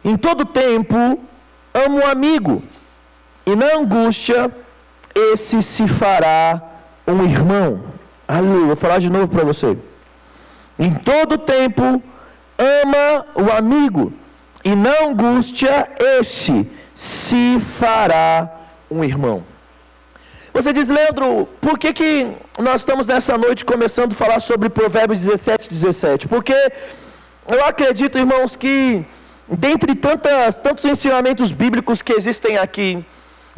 Em todo tempo, ama o amigo, e na angústia, esse se fará um irmão. Aleluia, vou falar de novo para você. Em todo tempo, ama o amigo, e na angústia, esse se fará um irmão. Você diz, Leandro, por que nós estamos nessa noite começando a falar sobre Provérbios 17:17? Porque eu acredito, irmãos, que dentre tantos ensinamentos bíblicos que existem aqui,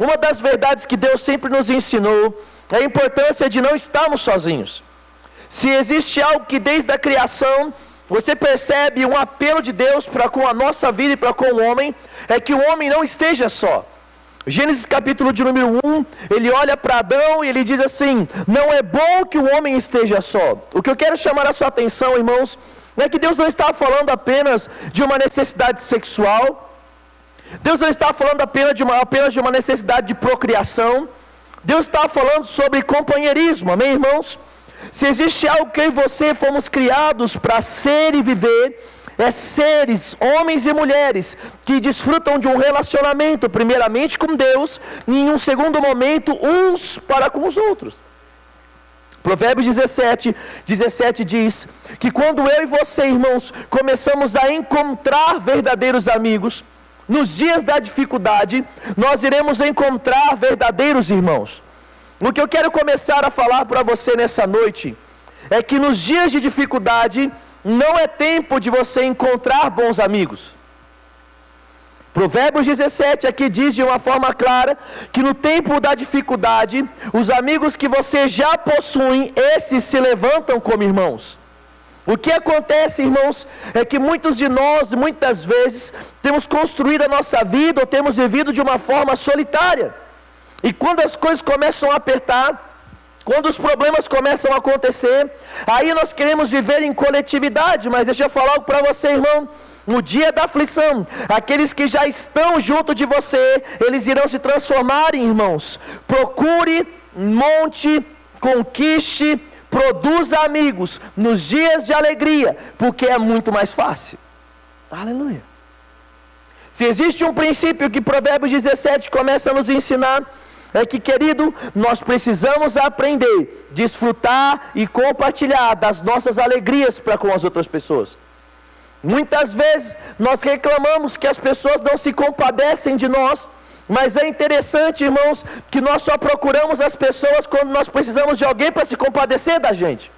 uma das verdades que Deus sempre nos ensinou é a importância de não estarmos sozinhos. Se existe algo que desde a criação você percebe um apelo de Deus para com a nossa vida e para com o homem, é que o homem não esteja só. Gênesis capítulo de número 1, ele olha para Adão e ele diz assim: não é bom que o homem esteja só. O que eu quero chamar a sua atenção, irmãos, é que Deus não está falando apenas de uma necessidade sexual. Deus não está falando apenas de uma necessidade de procriação. Deus está falando sobre companheirismo, amém, irmãos? Se existe algo que eu e você fomos criados para ser e viver, é seres, homens e mulheres, que desfrutam de um relacionamento, primeiramente com Deus, e em um segundo momento, uns para com os outros. Provérbios 17 diz que quando eu e você, irmãos, começamos a encontrar verdadeiros amigos, nos dias da dificuldade, nós iremos encontrar verdadeiros irmãos. O que eu quero começar a falar para você nessa noite, é que nos dias de dificuldade, não é tempo de você encontrar bons amigos. Provérbios 17 aqui diz de uma forma clara, que no tempo da dificuldade, os amigos que você já possui, esses se levantam como irmãos. O que acontece, irmãos, é que muitos de nós, muitas vezes, temos construído a nossa vida, ou temos vivido de uma forma solitária. E quando as coisas começam a apertar, quando os problemas começam a acontecer, aí nós queremos viver em coletividade. Mas deixa eu falar algo para você, irmão. No dia da aflição, aqueles que já estão junto de você, eles irão se transformar em irmãos. Procure, monte, conquiste, produza amigos nos dias de alegria, porque é muito mais fácil. Aleluia. Se existe um princípio que Provérbios 17 começa a nos ensinar, é que, querido, nós precisamos aprender, desfrutar e compartilhar das nossas alegrias para com as outras pessoas. Muitas vezes nós reclamamos que as pessoas não se compadecem de nós, mas é interessante, irmãos, que nós só procuramos as pessoas quando nós precisamos de alguém para se compadecer da gente.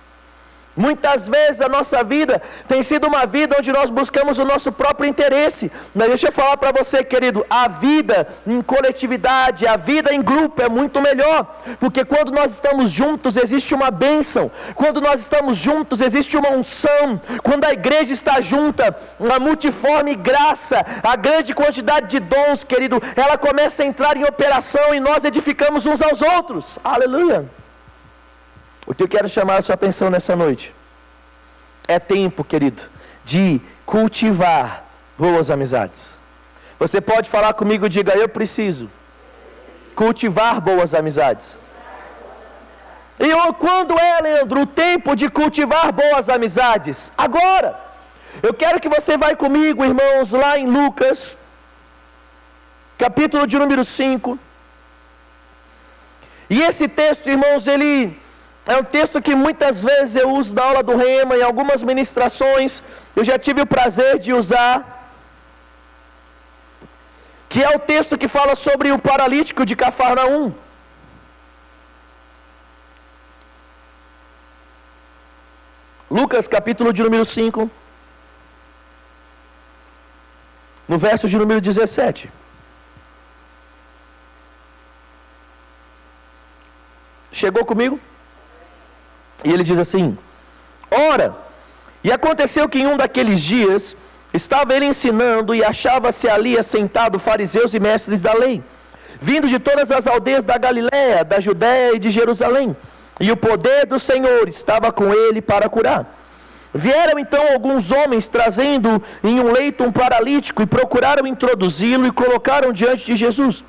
Muitas vezes a nossa vida tem sido uma vida onde nós buscamos o nosso próprio interesse. Mas deixa eu falar para você, querido, a vida em coletividade, a vida em grupo é muito melhor. Porque quando nós estamos juntos existe uma bênção. Quando nós estamos juntos existe uma unção. Quando a igreja está junta, a multiforme graça, a grande quantidade de dons, querido, ela começa a entrar em operação e nós edificamos uns aos outros. Aleluia! O que eu quero chamar a sua atenção nessa noite, é tempo, querido, de cultivar boas amizades. Você pode falar comigo e diga: eu preciso cultivar boas amizades. E quando é, Leandro, o tempo de cultivar boas amizades? Agora. Eu quero que você vá comigo, irmãos, lá em Lucas, capítulo de número 5. E esse texto, irmãos, ele é um texto que muitas vezes eu uso na aula do Rema, em algumas ministrações eu já tive o prazer de usar, que é o texto que fala sobre o paralítico de Cafarnaum. Lucas capítulo de número 5, no verso de número 17. Chegou comigo? E ele diz assim: ora, e aconteceu que em um daqueles dias, estava ele ensinando e achava-se ali assentado fariseus e mestres da lei, vindo de todas as aldeias da Galiléia, da Judéia e de Jerusalém, e o poder do Senhor estava com ele para curar. Vieram então alguns homens trazendo em um leito um paralítico e procuraram introduzi-lo e colocaram diante de Jesus.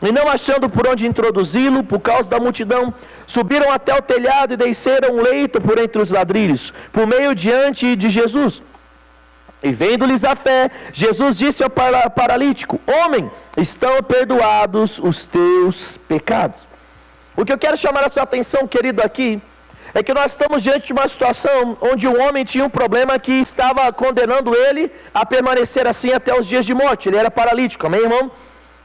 E não achando por onde introduzi-lo, por causa da multidão, subiram até o telhado e desceram um leito por entre os ladrilhos, por meio diante de Jesus. E vendo-lhes a fé, Jesus disse ao paralítico: homem, estão perdoados os teus pecados. O que eu quero chamar a sua atenção, querido, aqui, é que nós estamos diante de uma situação onde um homem tinha um problema que estava condenando ele a permanecer assim até os dias de morte. Ele era paralítico, amém, irmão?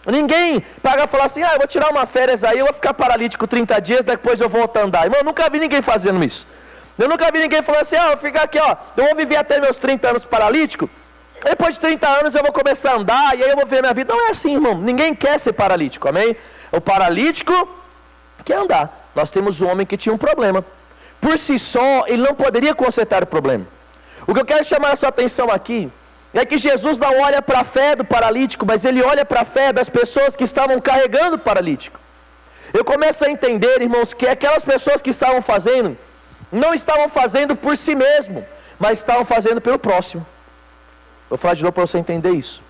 Ninguém paga e fala assim: eu vou tirar uma férias aí, eu vou ficar paralítico 30 dias, depois eu volto a andar. Irmão, eu nunca vi ninguém fazendo isso. Eu nunca vi ninguém falando assim: eu vou ficar aqui, eu vou viver até meus 30 anos paralítico, depois de 30 anos eu vou começar a andar, e aí eu vou ver minha vida. Não é assim, irmão. Ninguém quer ser paralítico, amém? O paralítico quer andar. Nós temos um homem que tinha um problema. Por si só, ele não poderia consertar o problema. O que eu quero chamar a sua atenção aqui é que Jesus não olha para a fé do paralítico, mas ele olha para a fé das pessoas que estavam carregando o paralítico. Eu começo a entender, irmãos, que aquelas pessoas que estavam fazendo, não estavam fazendo por si mesmo, mas estavam fazendo pelo próximo. Vou falar de novo para você entender isso.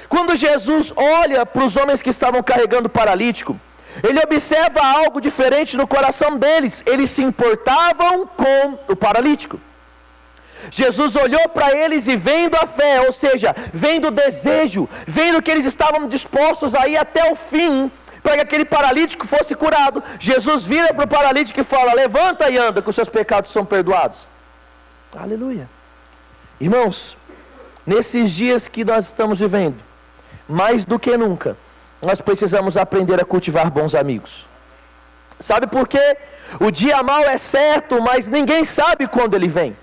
Quando Jesus olha para os homens que estavam carregando o paralítico, ele observa algo diferente no coração deles. Eles se importavam com o paralítico. Jesus olhou para eles e vendo a fé, ou seja, vendo o desejo, vendo que eles estavam dispostos a ir até o fim, para que aquele paralítico fosse curado, Jesus vira para o paralítico e fala: levanta e anda, que os seus pecados são perdoados. Aleluia. Irmãos, nesses dias que nós estamos vivendo, mais do que nunca, nós precisamos aprender a cultivar bons amigos. Sabe por quê? O dia mau é certo, mas ninguém sabe quando ele vem.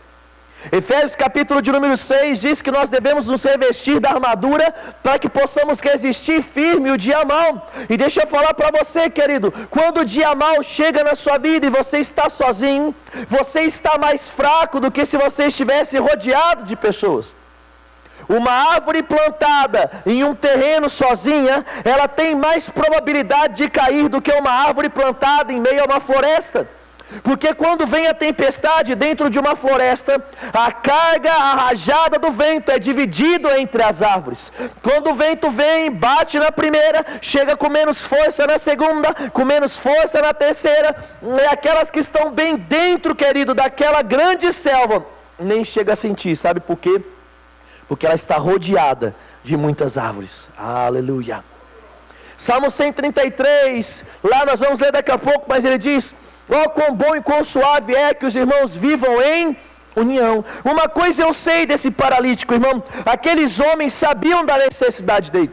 Efésios capítulo de número 6 diz que nós devemos nos revestir da armadura para que possamos resistir firme o dia mau. E deixa eu falar para você, querido, quando o dia mau chega na sua vida e você está sozinho, você está mais fraco do que se você estivesse rodeado de pessoas. Uma árvore plantada em um terreno sozinha, ela tem mais probabilidade de cair do que uma árvore plantada em meio a uma floresta. Porque quando vem a tempestade dentro de uma floresta, a carga, a rajada do vento é dividido entre as árvores. Quando o vento vem, bate na primeira, chega com menos força na segunda, com menos força na terceira, e aquelas que estão bem dentro, querido, daquela grande selva, nem chega a sentir. Sabe por quê? Porque ela está rodeada de muitas árvores. Aleluia. Salmo 133, lá nós vamos ler daqui a pouco, mas ele diz: oh, quão bom e quão suave é que os irmãos vivam em união. Uma coisa eu sei desse paralítico, irmão: aqueles homens sabiam da necessidade dele.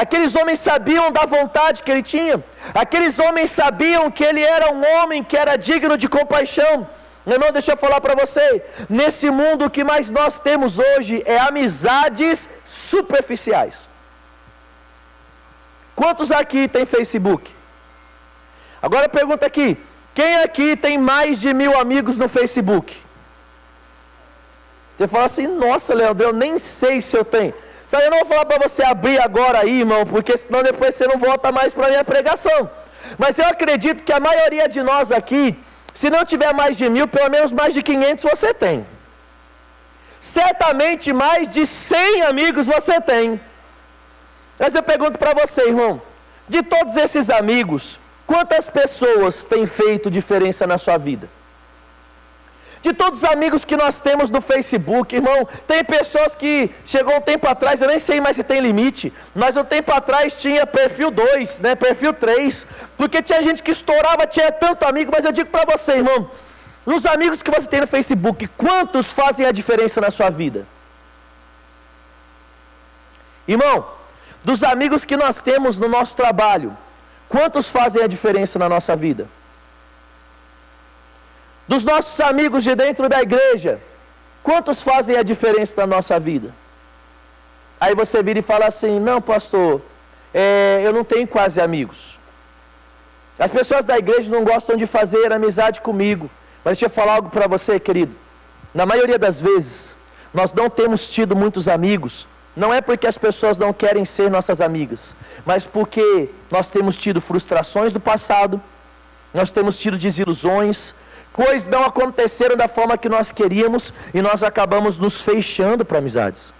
Aqueles homens sabiam da vontade que ele tinha. Aqueles homens sabiam que ele era um homem que era digno de compaixão. Irmão, deixa eu falar para você, nesse mundo o que mais nós temos hoje é amizades superficiais. Quantos aqui tem Facebook? Agora pergunta aqui: quem aqui tem mais de 1000 amigos no Facebook? Você fala assim: nossa, Leandro, eu nem sei se eu tenho. Sabe, eu não vou falar para você abrir agora aí, irmão, porque senão depois você não volta mais para a minha pregação. Mas eu acredito que a maioria de nós aqui, se não tiver mais de 1000, pelo menos mais de 500 você tem. Certamente mais de 100 amigos você tem. Mas eu pergunto para você, irmão, de todos esses amigos, quantas pessoas têm feito diferença na sua vida? De todos os amigos que nós temos no Facebook, irmão, tem pessoas que chegou um tempo atrás, eu nem sei mais se tem limite, mas um tempo atrás tinha perfil 2, né, perfil 3, porque tinha gente que estourava, tinha tanto amigo. Mas eu digo para você, irmão, nos amigos que você tem no Facebook, quantos fazem a diferença na sua vida? Irmão, dos amigos que nós temos no nosso trabalho, quantos fazem a diferença na nossa vida? Dos nossos amigos de dentro da igreja, quantos fazem a diferença na nossa vida? Aí você vira e fala assim: não, pastor, eu não tenho quase amigos. As pessoas da igreja não gostam de fazer amizade comigo. Mas deixa eu falar algo para você, querido. Na maioria das vezes, nós não temos tido muitos amigos. Não é porque as pessoas não querem ser nossas amigas, mas porque nós temos tido frustrações do passado, nós temos tido desilusões, coisas não aconteceram da forma que nós queríamos e nós acabamos nos fechando para amizades.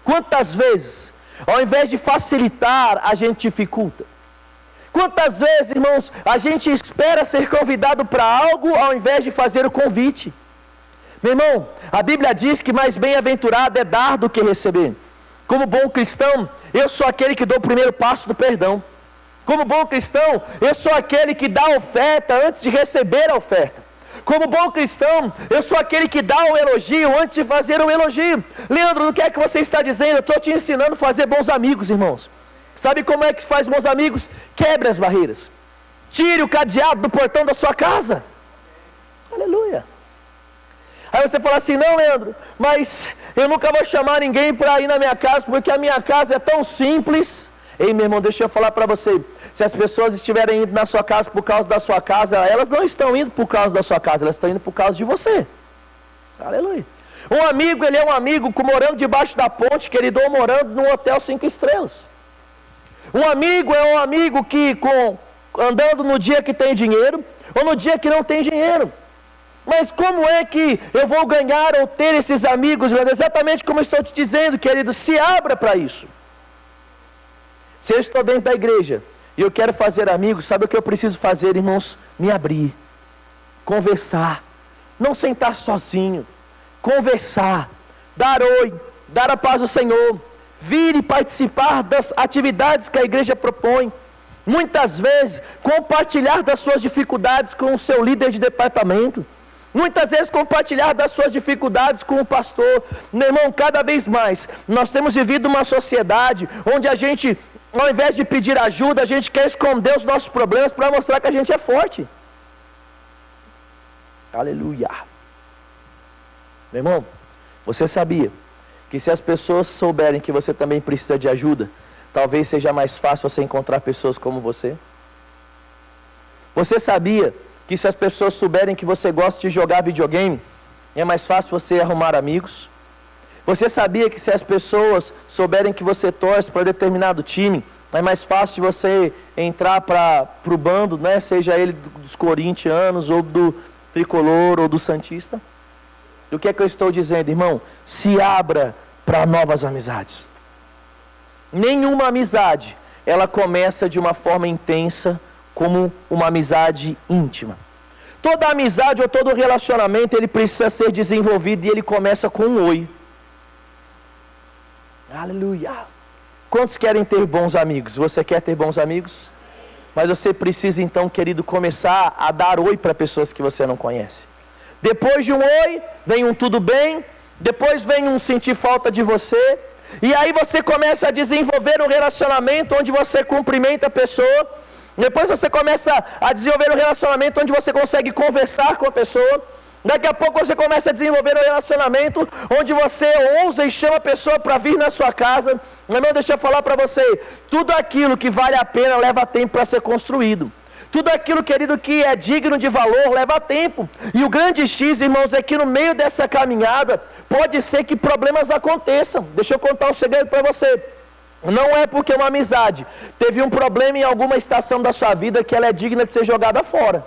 Quantas vezes, ao invés de facilitar, a gente dificulta? Quantas vezes, irmãos, a gente espera ser convidado para algo ao invés de fazer o convite? Meu irmão, a Bíblia diz que mais bem-aventurado é dar do que receber. Como bom cristão, eu sou aquele que dou o primeiro passo do perdão. Como bom cristão, eu sou aquele que dá a oferta antes de receber a oferta. Como bom cristão, eu sou aquele que dá o elogio antes de fazer o elogio. Leandro, o que é que você está dizendo? Eu estou te ensinando a fazer bons amigos, irmãos. Sabe como é que faz bons amigos? Quebre as barreiras. Tire o cadeado do portão da sua casa. Aleluia. Aí você fala assim, não, Leandro, mas eu nunca vou chamar ninguém para ir na minha casa, porque a minha casa é tão simples. Ei, meu irmão, deixa eu falar para você. Se as pessoas estiverem indo na sua casa por causa da sua casa, elas não estão indo por causa da sua casa, elas estão indo por causa de você. Aleluia. Um amigo, ele é um amigo morando debaixo da ponte, querido, ou morando num hotel 5 estrelas. Um amigo é um amigo que andando no dia que tem dinheiro, ou no dia que não tem dinheiro. Mas como é que eu vou ganhar ou ter esses amigos? Exatamente como eu estou te dizendo, querido, se abra para isso. Se eu estou dentro da igreja e eu quero fazer amigos, sabe o que eu preciso fazer, irmãos? Me abrir, conversar, não sentar sozinho, conversar, dar oi, dar a paz ao Senhor, vir e participar das atividades que a igreja propõe. Muitas vezes, compartilhar das suas dificuldades com o seu líder de departamento. Muitas vezes compartilhar das suas dificuldades com o pastor. Meu irmão, cada vez mais, nós temos vivido uma sociedade onde a gente, ao invés de pedir ajuda, a gente quer esconder os nossos problemas para mostrar que a gente é forte. Aleluia. Meu irmão, você sabia que se as pessoas souberem que você também precisa de ajuda, talvez seja mais fácil você encontrar pessoas como você? Você sabia que se as pessoas souberem que você gosta de jogar videogame, é mais fácil você arrumar amigos? Você sabia que se as pessoas souberem que você torce para determinado time, é mais fácil você entrar para o bando, né? Seja ele dos corintianos, ou do tricolor, ou do santista? O que é que eu estou dizendo, irmão? Se abra para novas amizades. Nenhuma amizade, ela começa de uma forma intensa, como uma amizade íntima. Toda amizade ou todo relacionamento, ele precisa ser desenvolvido e ele começa com um oi. Aleluia. Quantos querem ter bons amigos? Você quer ter bons amigos? Mas você precisa então, querido, começar a dar oi para pessoas que você não conhece. Depois de um oi, vem um tudo bem, depois vem um sentir falta de você, e aí você começa a desenvolver um relacionamento onde você cumprimenta a pessoa. Depois você começa a desenvolver um relacionamento onde você consegue conversar com a pessoa. Daqui a pouco você começa a desenvolver um relacionamento onde você ousa e chama a pessoa para vir na sua casa. Meu irmão, deixa eu falar para você, tudo aquilo que vale a pena leva tempo para ser construído. Tudo aquilo, querido, que é digno de valor leva tempo. E o grande X, irmãos, é que no meio dessa caminhada pode ser que problemas aconteçam. Deixa eu contar um segredo para você. Não é porque uma amizade teve um problema em alguma estação da sua vida que ela é digna de ser jogada fora.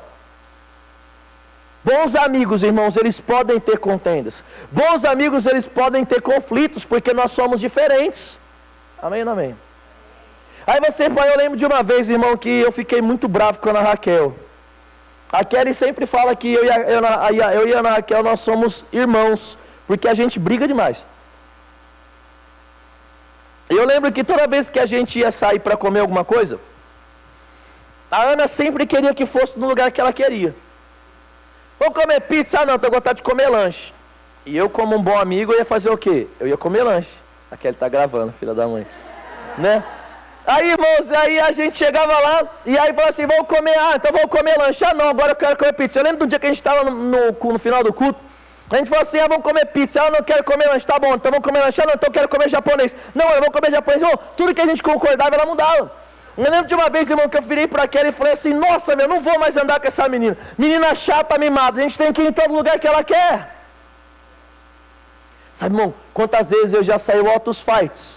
Bons amigos, irmãos, eles podem ter contendas. Bons amigos, eles podem ter conflitos, porque nós somos diferentes. Amém ou não amém? Aí você fala, eu lembro de uma vez, irmão, que eu fiquei muito bravo com a Ana Raquel. A Kelly sempre fala que eu e a Ana Raquel, nós somos irmãos, porque a gente briga demais. Eu lembro que toda vez que a gente ia sair para comer alguma coisa, a Ana sempre queria que fosse no lugar que ela queria. Vamos comer pizza? Ah, não, estou com vontade de comer lanche. E eu, como um bom amigo, eu ia fazer o quê? Eu ia comer lanche. A Kelly está gravando, filha da mãe. Né? Aí, irmãos, aí a gente chegava lá, e aí falava assim, vamos comer, então vamos comer lanche. Ah, não, agora eu quero comer pizza. Eu lembro do dia que a gente estava no final do culto, a gente falou assim, vamos comer pizza. Eu não quero comer lanche, tá bom, então vamos comer lanche. Não, então eu quero comer japonês. Não, eu vou comer japonês. Irmão, tudo que a gente concordava, ela mudava. Eu lembro de uma vez, irmão, que eu virei para aquela e falei assim, nossa, meu, não vou mais andar com essa menina. Menina chata, mimada, a gente tem que ir em todo lugar que ela quer. Sabe, irmão, quantas vezes eu já saí altos fights,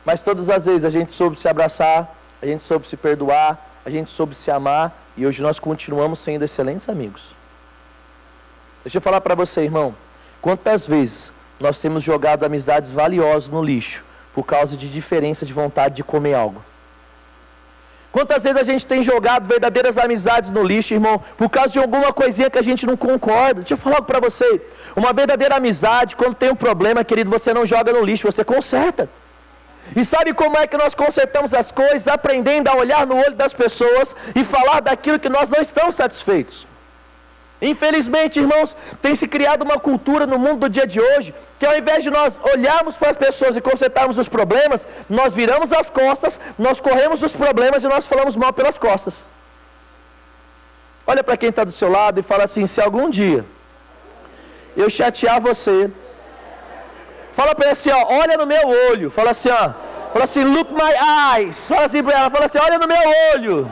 mas todas as vezes a gente soube se abraçar, a gente soube se perdoar, a gente soube se amar, e hoje nós continuamos sendo excelentes amigos. Deixa eu falar para você, irmão, quantas vezes nós temos jogado amizades valiosas no lixo, por causa de diferença de vontade de comer algo. Quantas vezes a gente tem jogado verdadeiras amizades no lixo, irmão, por causa de alguma coisinha que a gente não concorda? Deixa eu falar algo para você. Uma verdadeira amizade, quando tem um problema, querido, você não joga no lixo, você conserta. E sabe como é que nós consertamos as coisas? Aprendendo a olhar no olho das pessoas e falar daquilo que nós não estamos satisfeitos. Infelizmente, irmãos, tem se criado uma cultura no mundo do dia de hoje, que ao invés de nós olharmos para as pessoas e consertarmos os problemas, nós viramos as costas, nós corremos os problemas e nós falamos mal pelas costas. Olha para quem está do seu lado e fala assim: se algum dia eu chatear você, fala para ele assim, ó, olha no meu olho. Fala assim, ó, fala assim, look my eyes. Fala assim para ela, fala assim, olha no meu olho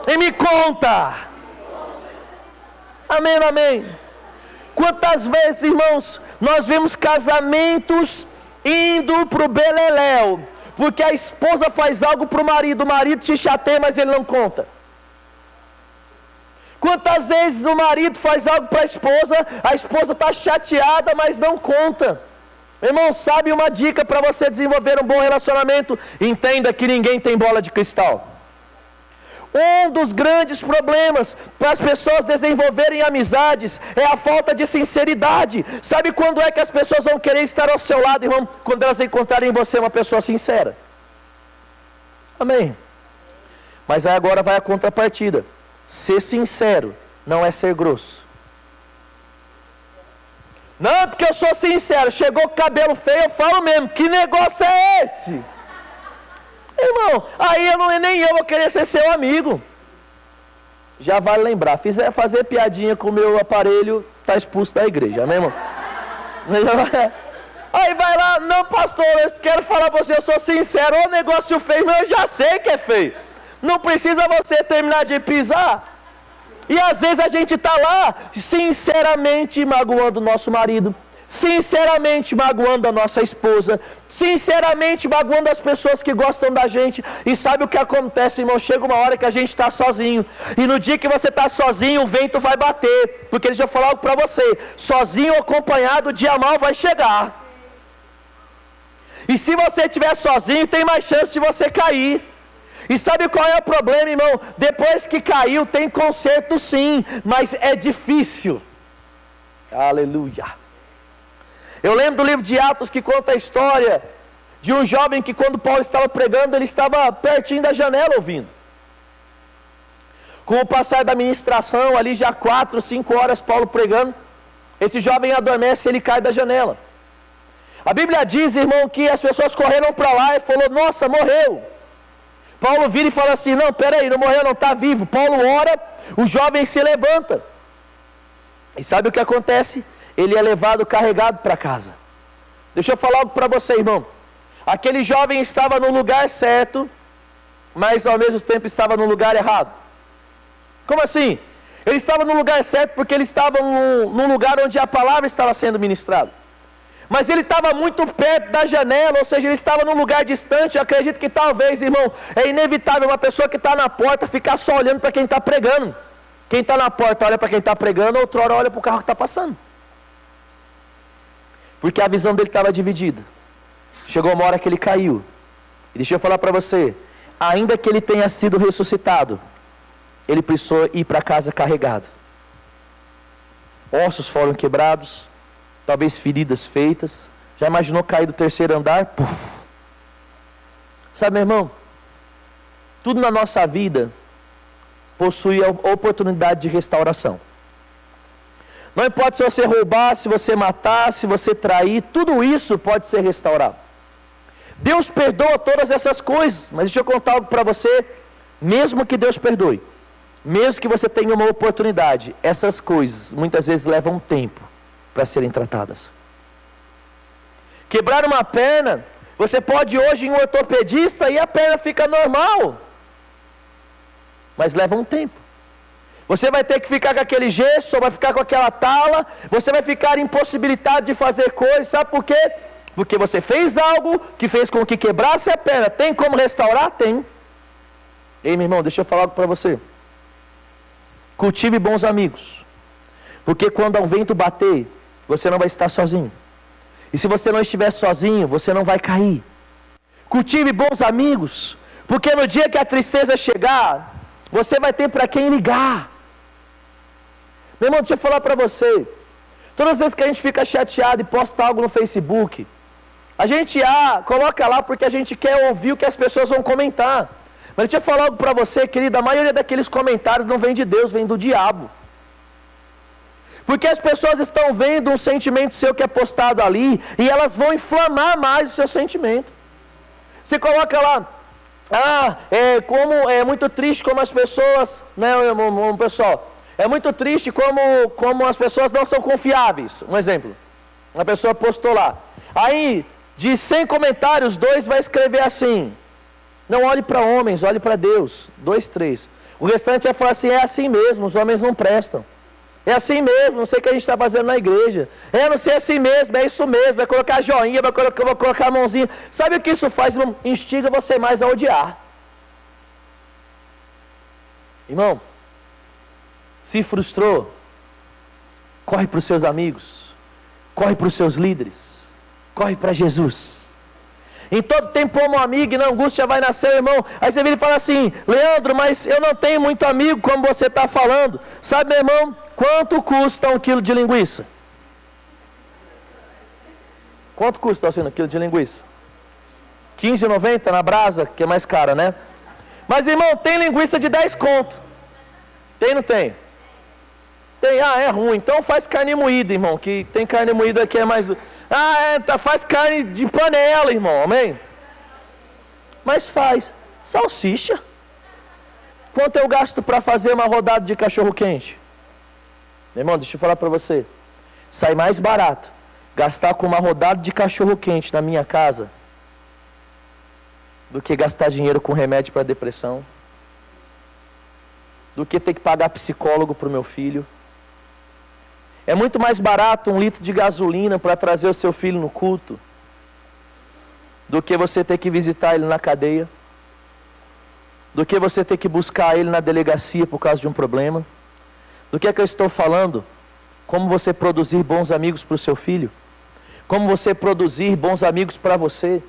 e me conta. Amém, amém. Quantas vezes, irmãos, nós vemos casamentos indo para o beleléu, porque a esposa faz algo para o marido te chateia, mas ele não conta. Quantas vezes o marido faz algo para a esposa está chateada, mas não conta. Irmão, sabe uma dica para você desenvolver um bom relacionamento? Entenda que ninguém tem bola de cristal. Um dos grandes problemas para as pessoas desenvolverem amizades é a falta de sinceridade. Sabe quando é que as pessoas vão querer estar ao seu lado, irmão? Quando elas encontrarem em você uma pessoa sincera. Amém. Mas aí agora vai a contrapartida. Ser sincero não é ser grosso. Não, porque eu sou sincero. Chegou com cabelo feio, eu falo mesmo. Que negócio é esse? Irmão, aí nem eu vou querer ser seu amigo. Já vale lembrar, fazer piadinha com o meu aparelho, está expulso da igreja, amém, irmão? Aí vai lá, não, pastor, eu quero falar para você, eu sou sincero, o negócio feio, mas eu já sei que é feio. Não precisa você terminar de pisar. E às vezes a gente está lá, sinceramente magoando o nosso marido, sinceramente magoando a nossa esposa, sinceramente magoando as pessoas que gostam da gente. E sabe o que acontece, irmão? Chega uma hora que a gente está sozinho, e no dia que você está sozinho, o vento vai bater, porque eles vão falar algo para você: sozinho ou acompanhado, o dia mau vai chegar. E se você estiver sozinho, tem mais chance de você cair. E sabe qual é o problema, irmão? Depois que caiu, tem conserto sim, mas é difícil. Aleluia. Eu lembro do livro de Atos que conta a história de um jovem que, quando Paulo estava pregando, ele estava pertinho da janela ouvindo. Com o passar da ministração, ali já 4, 5 horas Paulo pregando, esse jovem adormece e ele cai da janela. A Bíblia diz, irmão, que as pessoas correram para lá e falou: nossa, morreu. Paulo vira e fala assim: não, peraí, não morreu não, está vivo. Paulo ora, o jovem se levanta. E sabe o que acontece? Ele é levado carregado para casa. Deixa eu falar algo para você, irmão. Aquele jovem estava no lugar certo, mas ao mesmo tempo estava no lugar errado. Como assim? Ele estava no lugar certo porque ele estava num lugar onde a palavra estava sendo ministrada. Mas ele estava muito perto da janela, ou seja, ele estava num lugar distante. Eu acredito que talvez, irmão, é inevitável uma pessoa que está na porta ficar só olhando para quem está pregando. Quem está na porta olha para quem está pregando, outra hora olha para o carro que está passando. Porque a visão dele estava dividida. Chegou uma hora que ele caiu. E deixa eu falar para você, ainda que ele tenha sido ressuscitado, ele precisou ir para casa carregado. Ossos foram quebrados, talvez feridas feitas. Já imaginou cair do 3º andar? Puf. Sabe, meu irmão, tudo na nossa vida possui a oportunidade de restauração. Não importa se você roubar, se você matar, se você trair, tudo isso pode ser restaurado. Deus perdoa todas essas coisas, mas deixa eu contar algo para você. Mesmo que Deus perdoe, mesmo que você tenha uma oportunidade, essas coisas muitas vezes levam tempo para serem tratadas. Quebrar uma perna, você pode hoje ir em um ortopedista e a perna fica normal, mas leva um tempo. Você vai ter que ficar com aquele gesso, vai ficar com aquela tala, você vai ficar impossibilitado de fazer coisas. Sabe por quê? Porque você fez algo que fez com que quebrasse a perna. Tem como restaurar? Tem. Ei, meu irmão, deixa eu falar algo para você. Cultive bons amigos, porque quando o vento bater, você não vai estar sozinho. E se você não estiver sozinho, você não vai cair. Cultive bons amigos, Porque no dia que a tristeza chegar, você vai ter para quem ligar. Meu irmão, deixa eu falar para você. Todas as vezes que a gente fica chateado e posta algo no Facebook, a gente coloca lá porque a gente quer ouvir o que as pessoas vão comentar. Mas deixa eu falar algo para você, querido. A maioria daqueles comentários não vem de Deus, vem do diabo. Porque as pessoas estão vendo um sentimento seu que é postado ali e elas vão inflamar mais o seu sentimento. Você coloca lá, como é muito triste como as pessoas, né, pessoal, é muito triste como as pessoas não são confiáveis. Um exemplo, uma pessoa postou lá. Aí, de 100 comentários, 2 vai escrever assim: não olhe para homens, olhe para Deus. 2, 3. O restante vai falar assim: é assim mesmo, os homens não prestam. É assim mesmo, não sei o que a gente está fazendo na igreja. Não sei, é assim mesmo, é isso mesmo. Vai colocar joinha, vai colocar a mãozinha. Sabe o que isso faz? Instiga você mais a odiar. Irmão, se frustrou, corre para os seus amigos, corre para os seus líderes, corre para Jesus. Em todo tempo como amigo, e na angústia vai nascer, irmão. Aí você vira e fala assim: Leandro, mas eu não tenho muito amigo como você está falando. Sabe, meu irmão, quanto custa 1 quilo de linguiça? Quanto custa assim, 1 quilo de linguiça? R$15,90 na brasa, que é mais cara, né? Mas, irmão, tem linguiça de 10 conto. Tem ou não tem? Tem, é ruim. Então faz carne moída, irmão, que tem carne moída que é mais... faz carne de panela, irmão, amém? Mas faz salsicha. Quanto eu gasto para fazer uma rodada de cachorro quente? Meu irmão, deixa eu falar para você. Sai mais barato gastar com uma rodada de cachorro quente na minha casa do que gastar dinheiro com remédio para depressão, do que ter que pagar psicólogo para o meu filho. É muito mais barato 1 litro de gasolina para trazer o seu filho no culto do que você ter que visitar ele na cadeia, do que você ter que buscar ele na delegacia por causa de um problema. Do que é que eu estou falando? Como você produzir bons amigos para o seu filho, como você produzir bons amigos para você.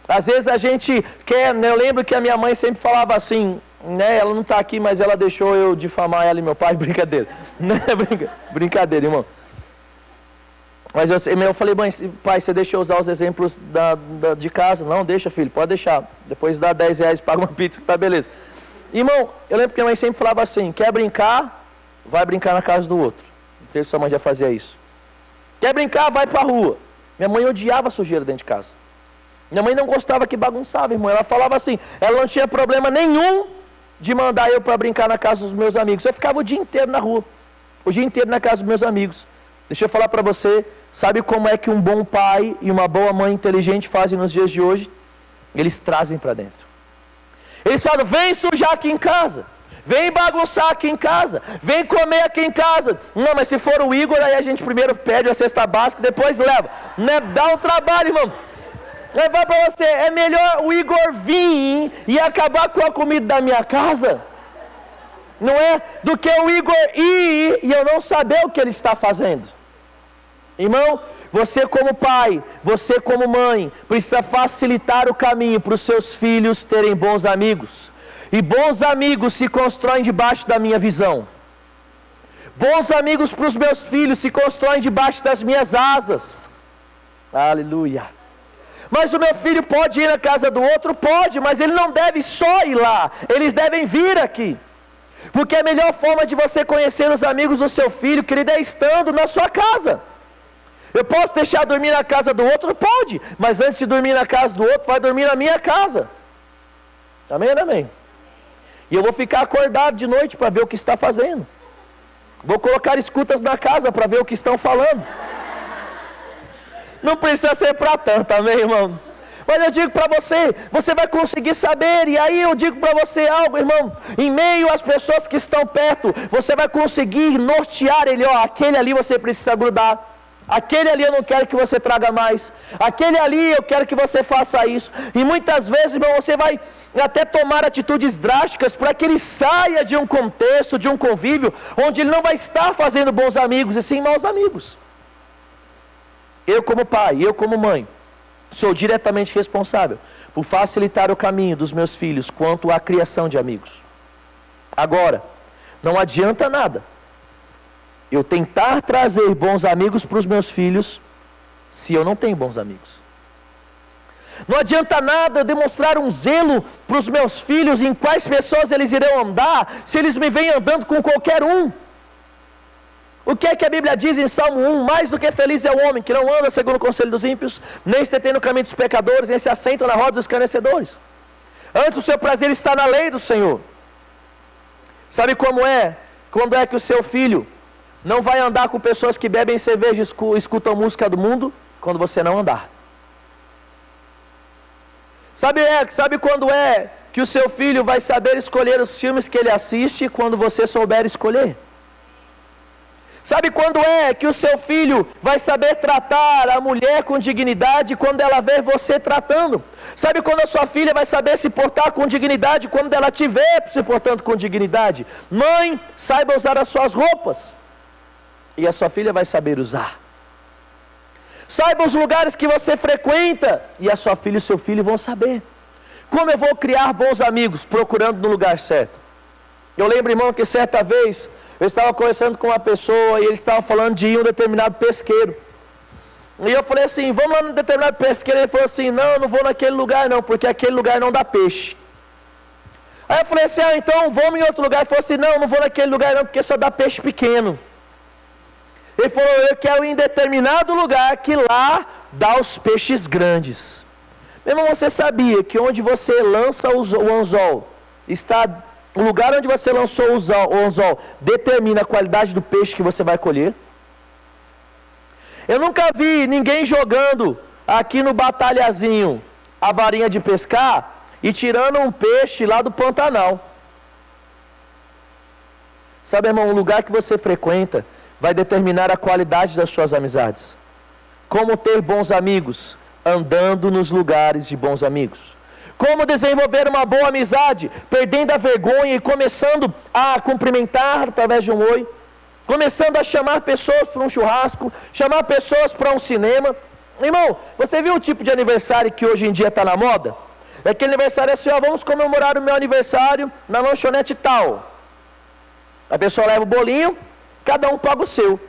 Às vezes a gente quer, né? Eu lembro que a minha mãe sempre falava assim, né? Ela não está aqui, mas ela deixou eu difamar ela e meu pai. Brincadeira, né? Brincadeira, irmão. Mas eu falei: mãe, pai, você deixa eu usar os exemplos de casa? Não, deixa, filho, pode deixar. Depois dá R$10, paga uma pizza, tá beleza. Irmão, eu lembro que a mãe sempre falava assim: quer brincar? Vai brincar na casa do outro. Não sei se sua mãe já fazia isso. Quer brincar? Vai para a rua. Minha mãe odiava sujeira dentro de casa. Minha mãe não gostava que bagunçava, irmão. Ela falava assim, ela não tinha problema nenhum de mandar eu para brincar na casa dos meus amigos. Eu ficava o dia inteiro na rua, o dia inteiro na casa dos meus amigos. Deixa eu falar para você, sabe como é que um bom pai e uma boa mãe inteligente fazem nos dias de hoje? Eles trazem para dentro. Eles falam: vem sujar aqui em casa, vem bagunçar aqui em casa, vem comer aqui em casa. Não, mas se for o Igor, aí a gente primeiro pede a cesta básica, depois leva. Né? Dá um trabalho, irmão. Levar para você, é melhor o Igor vir e acabar com a comida da minha casa, não é? Do que o Igor ir e eu não saber o que ele está fazendo. Irmão, você como pai, você como mãe, precisa facilitar o caminho para os seus filhos terem bons amigos. E bons amigos se constroem debaixo da minha visão. Bons amigos para os meus filhos se constroem debaixo das minhas asas. Aleluia. Mas o meu filho pode ir na casa do outro? Pode, mas ele não deve só ir lá. Eles devem vir aqui. Porque a melhor forma de você conhecer os amigos do seu filho, querido, é estando na sua casa. Eu posso deixar dormir na casa do outro? Pode. Mas antes de dormir na casa do outro, vai dormir na minha casa. Amém ou amém? E eu vou ficar acordado de noite para ver o que está fazendo. Vou colocar escutas na casa para ver o que estão falando. Não precisa ser para tanto, amém, irmão? Mas eu digo para você, você vai conseguir saber. E aí eu digo para você algo, irmão. Em meio às pessoas que estão perto, você vai conseguir nortear ele. Ó, aquele ali você precisa grudar. Aquele ali eu não quero que você traga mais. Aquele ali eu quero que você faça isso. E muitas vezes, irmão, você vai até tomar atitudes drásticas para que ele saia de um contexto, de um convívio, onde ele não vai estar fazendo bons amigos, e sim maus amigos. Eu como pai, eu como mãe, sou diretamente responsável por facilitar o caminho dos meus filhos quanto à criação de amigos. Agora, não adianta nada eu tentar trazer bons amigos para os meus filhos se eu não tenho bons amigos. Não adianta nada eu demonstrar um zelo para os meus filhos em quais pessoas eles irão andar, se eles me vêm andando com qualquer um. O que é que a Bíblia diz em Salmo 1? Mais do que feliz é o homem que não anda segundo o conselho dos ímpios, nem se detém no caminho dos pecadores, nem se assenta na roda dos escarnecedores. Antes o seu prazer está na lei do Senhor. Sabe como é? Quando é que o seu filho não vai andar com pessoas que bebem cerveja e escutam música do mundo? Quando você não andar. Sabe quando é que o seu filho vai saber escolher os filmes que ele assiste? Quando você souber escolher. Sabe quando é que o seu filho vai saber tratar a mulher com dignidade? Quando ela ver você tratando. Sabe quando a sua filha vai saber se portar com dignidade? Quando ela te ver se portando com dignidade. Mãe, saiba usar as suas roupas. E a sua filha vai saber usar. Saiba os lugares que você frequenta. E a sua filha e o seu filho vão saber. Como eu vou criar bons amigos? Procurando no lugar certo. Eu lembro, irmão, que certa vez eu estava conversando com uma pessoa e ele estava falando de ir a um determinado pesqueiro. E eu falei assim, vamos lá num determinado pesqueiro. Ele falou assim, não, eu não vou naquele lugar não, porque aquele lugar não dá peixe. Aí eu falei assim, então vamos em outro lugar. Ele falou assim, não, eu não vou naquele lugar não, porque só dá peixe pequeno. Ele falou, eu quero ir em determinado lugar que lá dá os peixes grandes. Meu irmão, você sabia que onde você lança o anzol, o lugar onde você lançou o anzol determina a qualidade do peixe que você vai colher? Eu nunca vi ninguém jogando aqui no batalhazinho a varinha de pescar e tirando um peixe lá do Pantanal. Sabe, irmão, o lugar que você frequenta vai determinar a qualidade das suas amizades. Como ter bons amigos? Andando nos lugares de bons amigos. Como desenvolver uma boa amizade? Perdendo a vergonha e começando a cumprimentar através de um oi. Começando a chamar pessoas para um churrasco, chamar pessoas para um cinema. Irmão, você viu o tipo de aniversário que hoje em dia está na moda? É aquele aniversário assim, ó, vamos comemorar o meu aniversário na lanchonete tal. A pessoa leva o bolinho, cada um paga o seu.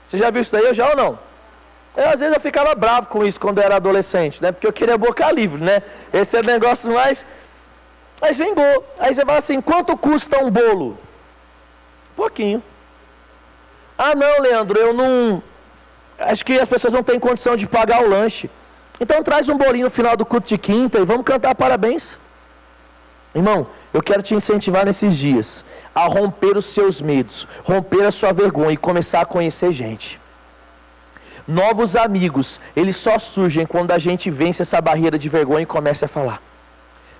Você já viu isso daí, já ou não? Às vezes eu ficava bravo com isso quando eu era adolescente, né? Porque eu queria boca livre, né? Esse é o negócio mais... Mas vingou. Aí você fala assim, quanto custa um bolo? Pouquinho. Ah não, Leandro, eu não... Acho que as pessoas não têm condição de pagar o lanche. Então traz um bolinho no final do culto de quinta e vamos cantar parabéns. Irmão, eu quero te incentivar nesses dias a romper os seus medos, romper a sua vergonha e começar a conhecer gente. Novos amigos, eles só surgem quando a gente vence essa barreira de vergonha e começa a falar.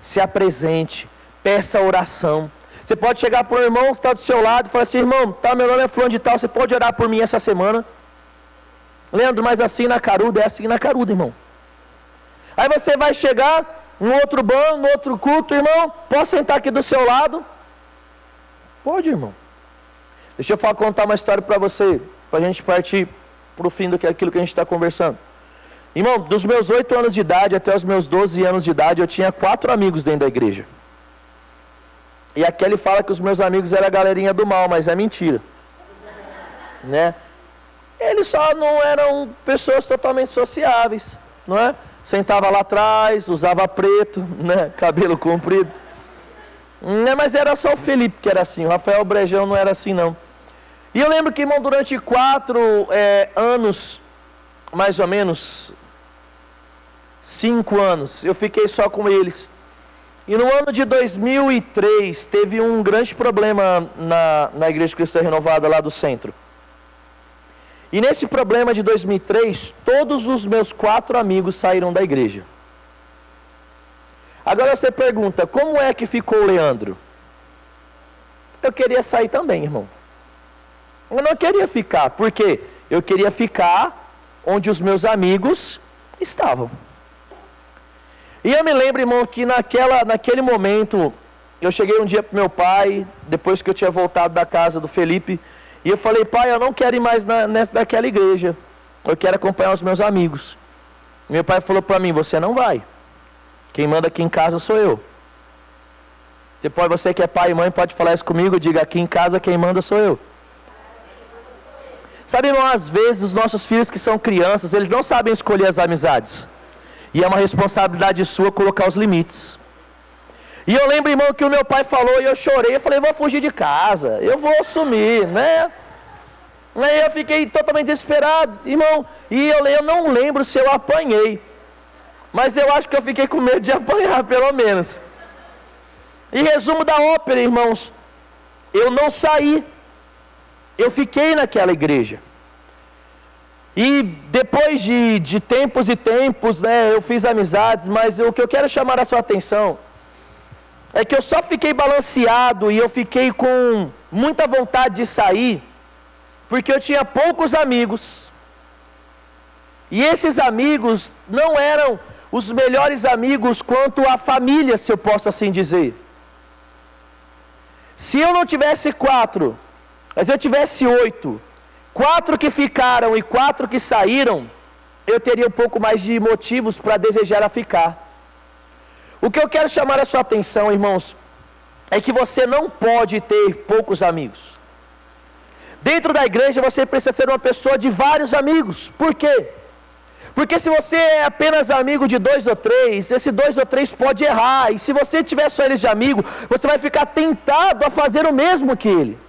Se apresente, peça oração. Você pode chegar para um irmão que está do seu lado e falar assim, irmão, tá, meu nome é fulano de tal, você pode orar por mim essa semana? Leandro, mas assim na caruda, é assim na caruda, irmão. Aí você vai chegar em outro banco, em outro culto, irmão, posso sentar aqui do seu lado? Pode, irmão. Deixa eu contar uma história para você, para a gente partir para o fim daquilo que a gente está conversando. Irmão, dos meus 8 anos de idade até os meus 12 anos de idade, eu tinha 4 amigos dentro da igreja. E aqui ele fala que os meus amigos eram a galerinha do mal, mas é mentira. Né? Eles só não eram pessoas totalmente sociáveis, não é? Sentava lá atrás, usava preto, né? Cabelo comprido. Mas era só o Felipe que era assim, o Rafael Brejão não era assim não. E eu lembro que, irmão, durante 4 anos, mais ou menos, 5 anos, eu fiquei só com eles. E no ano de 2003, teve um grande problema na Igreja Cristã Renovada lá do centro. E nesse problema de 2003, todos os meus 4 amigos saíram da igreja. Agora você pergunta, como é que ficou o Leandro? Eu queria sair também, irmão. Eu não queria ficar, porque eu queria ficar onde os meus amigos estavam. E eu me lembro, irmão, que naquele momento, eu cheguei um dia para meu pai, depois que eu tinha voltado da casa do Felipe, e eu falei, pai, eu não quero ir mais naquela igreja, eu quero acompanhar os meus amigos. Meu pai falou para mim, você não vai. Quem manda aqui em casa sou eu. Você que é pai e mãe pode falar isso comigo, diga, aqui em casa quem manda sou eu. Sabe, irmão, às vezes os nossos filhos que são crianças, eles não sabem escolher as amizades. E é uma responsabilidade sua colocar os limites. E eu lembro, irmão, que o meu pai falou e eu chorei, eu falei, vou fugir de casa, eu vou sumir, né? Aí eu fiquei totalmente desesperado, irmão, e eu não lembro se eu apanhei. Mas eu acho que eu fiquei com medo de apanhar, pelo menos. Em resumo da ópera, irmãos, eu não saí. Eu fiquei naquela igreja. E depois de tempos e tempos, né, eu fiz amizades, mas o que eu quero chamar a sua atenção é que eu só fiquei balanceado e eu fiquei com muita vontade de sair, porque eu tinha poucos amigos. E esses amigos não eram os melhores amigos quanto a família, se eu posso assim dizer. Se eu não tivesse 4, mas eu tivesse 8, 4 que ficaram e 4 que saíram, eu teria um pouco mais de motivos para desejar a ficar. O que eu quero chamar a sua atenção, irmãos, é que você não pode ter poucos amigos. Dentro da igreja você precisa ser uma pessoa de vários amigos. Por quê? Porque se você é apenas amigo de 2 ou 3, esse 2 ou 3 pode errar. E se você tiver só eles de amigo, você vai ficar tentado a fazer o mesmo que ele.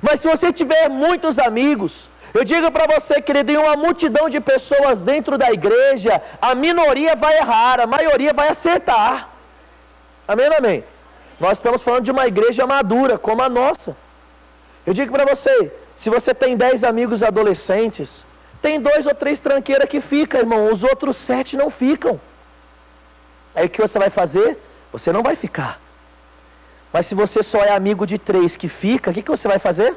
Mas se você tiver muitos amigos, eu digo para você, querido, em uma multidão de pessoas dentro da igreja, a minoria vai errar, a maioria vai acertar. Amém ou amém? Nós estamos falando de uma igreja madura, como a nossa. Eu digo para você, se você tem 10 amigos adolescentes, tem 2 ou 3 tranqueiras que ficam, irmão, os outros 7 não ficam. Aí o que você vai fazer? Você não vai ficar. Mas se você só é amigo de 3 que fica, o que você vai fazer?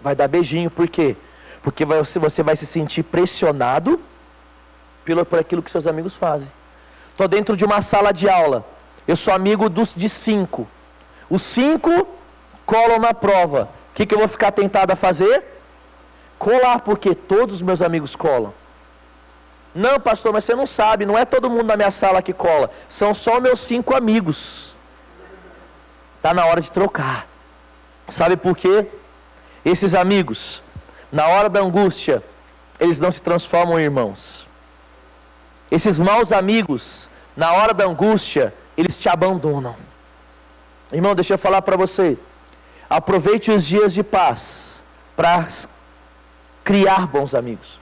Vai dar beijinho, por quê? Porque você vai se sentir pressionado por aquilo que seus amigos fazem. Estou dentro de uma sala de aula, eu sou amigo de 5. Os 5 colam na prova. O que eu vou ficar tentado a fazer? Colar, porque todos os meus amigos colam. Não, pastor, mas você não sabe, não é todo mundo na minha sala que cola. São só meus 5 amigos. Está na hora de trocar. Sabe por quê? Esses amigos, na hora da angústia, eles não se transformam em irmãos. Esses maus amigos, na hora da angústia, eles te abandonam. Irmão, deixa eu falar para você. Aproveite os dias de paz para criar bons amigos.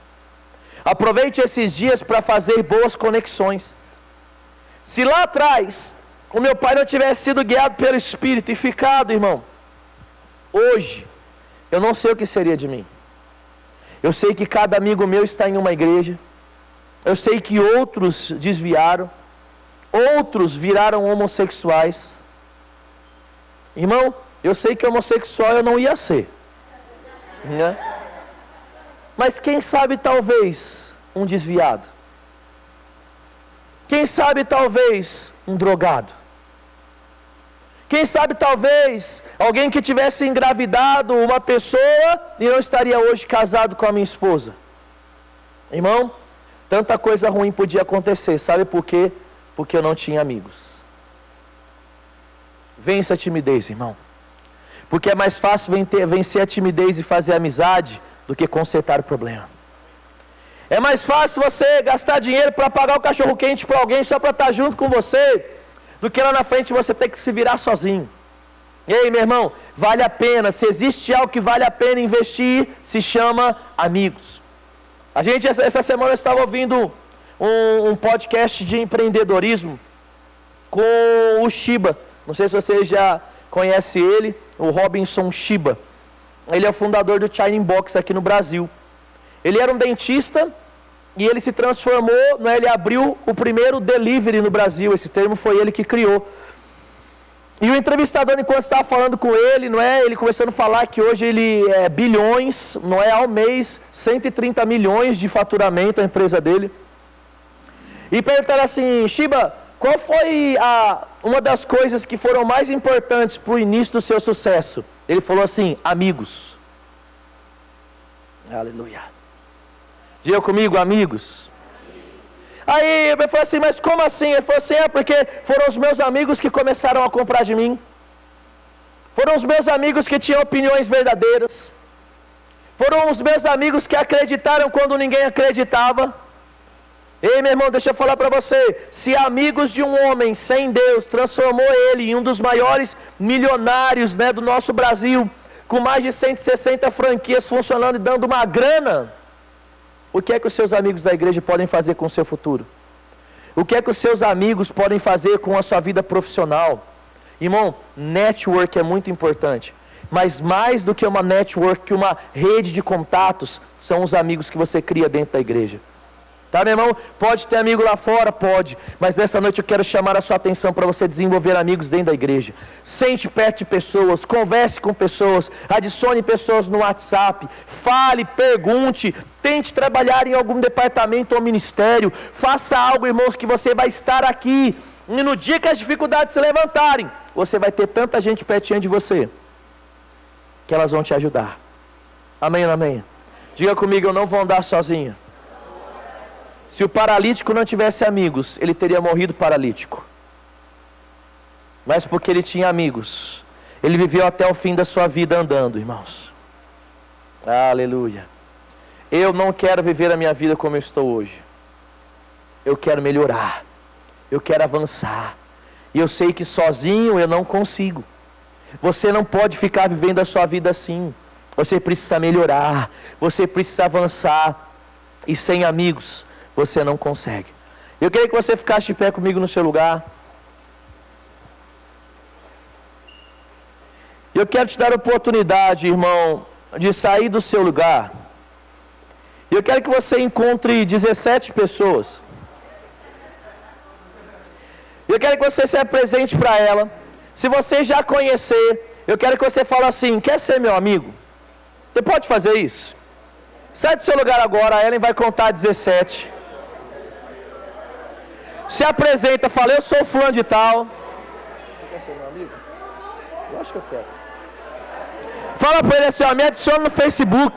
Aproveite esses dias para fazer boas conexões. Se lá atrás o meu pai não tivesse sido guiado pelo Espírito e ficado, irmão, hoje eu não sei o que seria de mim. Eu sei que cada amigo meu está em uma igreja. Eu sei que outros desviaram. Outros viraram homossexuais. Irmão, eu sei que homossexual eu não ia ser, né? Mas quem sabe talvez um desviado. Quem sabe talvez um drogado. Quem sabe talvez alguém que tivesse engravidado uma pessoa e não estaria hoje casado com a minha esposa. Irmão, tanta coisa ruim podia acontecer. Sabe por quê? Porque eu não tinha amigos. Vença a timidez, irmão. Porque é mais fácil vencer a timidez e fazer amizade do que consertar o problema. É mais fácil você gastar dinheiro para pagar o cachorro quente para alguém só para estar junto com você, do que lá na frente você ter que se virar sozinho. Ei, meu irmão, vale a pena. Se existe algo que vale a pena investir, se chama amigos. A gente, essa semana, estava ouvindo um podcast de empreendedorismo com o Shiba. Não sei se você já conhece ele, o Robinson Shiba. Ele é o fundador do Shining Box aqui no Brasil. Ele era um dentista e ele se transformou, né, ele abriu o primeiro delivery no Brasil. Esse termo foi ele que criou. E o entrevistador, enquanto estava falando com ele, não é, ele começando a falar que hoje ele é bilhões, não é, ao mês, 130 milhões de faturamento a empresa dele. E perguntaram assim, Shiba, qual foi uma das coisas que foram mais importantes para o início do seu sucesso? Ele falou assim, amigos. Aleluia. Diga comigo, amigos. Aí eu falei assim, mas como assim? Ele falou assim, porque foram os meus amigos que começaram a comprar de mim. Foram os meus amigos que tinham opiniões verdadeiras. Foram os meus amigos que acreditaram quando ninguém acreditava. Ei, meu irmão, deixa eu falar para você. Se amigos de um homem sem Deus transformou ele em um dos maiores milionários, né, do nosso Brasil, com mais de 160 franquias funcionando e dando uma grana, o que é que os seus amigos da igreja podem fazer com o seu futuro? O que é que os seus amigos podem fazer com a sua vida profissional? Irmão, network é muito importante. Mas mais do que uma network, que uma rede de contatos, são os amigos que você cria dentro da igreja. Tá, meu irmão? Pode ter amigo lá fora? Pode. Mas nessa noite eu quero chamar a sua atenção para você desenvolver amigos dentro da igreja. Sente perto de pessoas, converse com pessoas, adicione pessoas no WhatsApp, fale, pergunte, tente trabalhar em algum departamento ou ministério. Faça algo, irmãos, que você vai estar aqui. E no dia que as dificuldades se levantarem, você vai ter tanta gente pertinho de você, que elas vão te ajudar. Amém ou amém? Diga comigo, eu não vou andar sozinho. Se o paralítico não tivesse amigos, ele teria morrido paralítico. Mas porque ele tinha amigos, ele viveu até o fim da sua vida andando, irmãos. Aleluia. Eu não quero viver a minha vida como eu estou hoje. Eu quero melhorar. Eu quero avançar. E eu sei que sozinho eu não consigo. Você não pode ficar vivendo a sua vida assim. Você precisa melhorar. Você precisa avançar. E sem amigos, você não consegue. Eu queria que você ficasse de pé comigo no seu lugar. Eu quero te dar a oportunidade, irmão, de sair do seu lugar. Eu quero que você encontre 17 pessoas. Eu quero que você se apresente para ela. Se você já conhecer, eu quero que você fale assim, quer ser meu amigo? Você pode fazer isso? Sai do seu lugar agora, a Ellen vai contar 17. Se apresenta, fala, eu sou fulano de tal. Você quer ser meu amigo? Eu acho que eu quero. Fala para ele assim, ó, me adiciona no Facebook.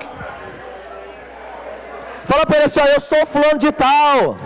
Fala para ele assim, ó, eu sou fulano de tal.